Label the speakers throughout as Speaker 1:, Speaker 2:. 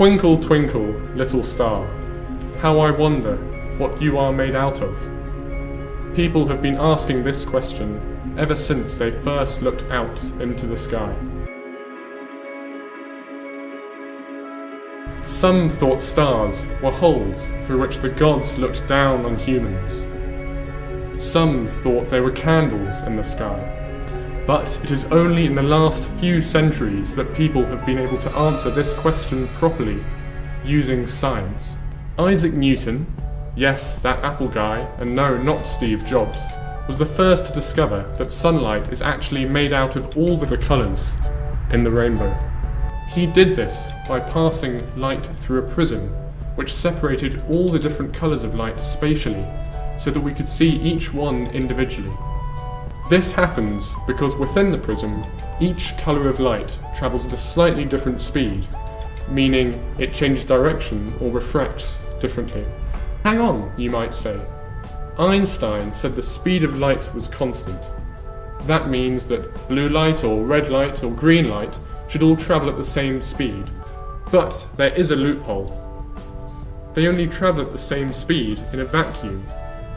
Speaker 1: Twinkle, twinkle, little star, how I wonder what you are made out of. People have been asking this question ever since they first looked out into the sky. Some thought stars were holes through which the gods looked down on humans. Some thought they were candles in the sky. But it is only in the last few centuries that people have been able to answer this question properly, using science. Isaac Newton, yes, that Apple guy, and no, not Steve Jobs, was the first to discover that sunlight is actually made out of all the colours in the rainbow. He did this by passing light through a prism, which separated all the different colours of light spatially, so that we could see each one individually. This happens because within the prism, each colour of light travels at a slightly different speed, meaning it changes direction or refracts differently. Hang on, you might say. Einstein said the speed of light was constant. That means that blue light or red light or green light should all travel at the same speed. But there is a loophole. They only travel at the same speed in a vacuum.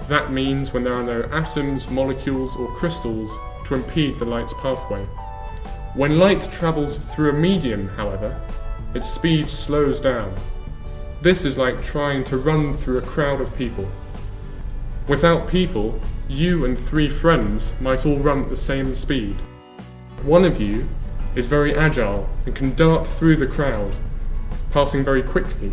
Speaker 1: That means when there are no atoms, molecules, or crystals to impede the light's pathway. When light travels through a medium, however, its speed slows down. This is like trying to run through a crowd of people. Without people, you and 3 friends might all run at the same speed. One of you is very agile and can dart through the crowd, passing very quickly,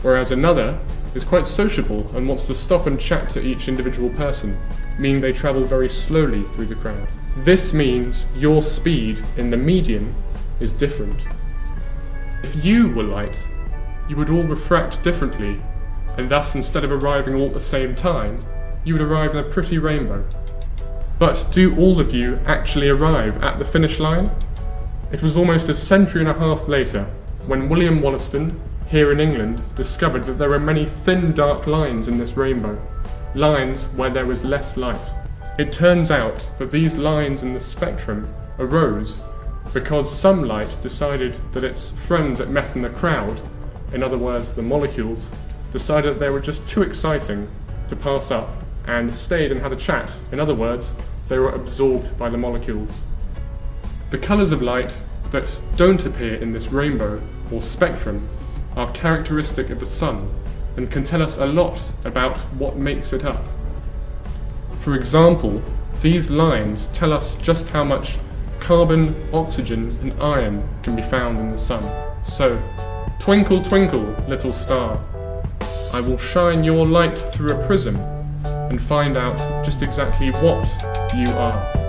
Speaker 1: whereas another is quite sociable and wants to stop and chat to each individual person, meaning they travel very slowly through the crowd. This means your speed in the medium is different. If you were light, you would all refract differently, and thus instead of arriving all at the same time, you would arrive in a pretty rainbow. But do all of you actually arrive at the finish line? It was almost a century and a half later when William Wollaston, here in England, discovered that there were many thin dark lines in this rainbow, lines where there was less light. It turns out that these lines in the spectrum arose because some light decided that its friends it met in the crowd, in other words the molecules, decided that they were just too exciting to pass up and stayed and had a chat. In other words, they were absorbed by the molecules. The colours of light that don't appear in this rainbow or spectrum are characteristic of the sun and can tell us a lot about what makes it up. For example, these lines tell us just how much carbon, oxygen and iron can be found in the sun. So, twinkle twinkle, little star, I will shine your light through a prism and find out just exactly what you are.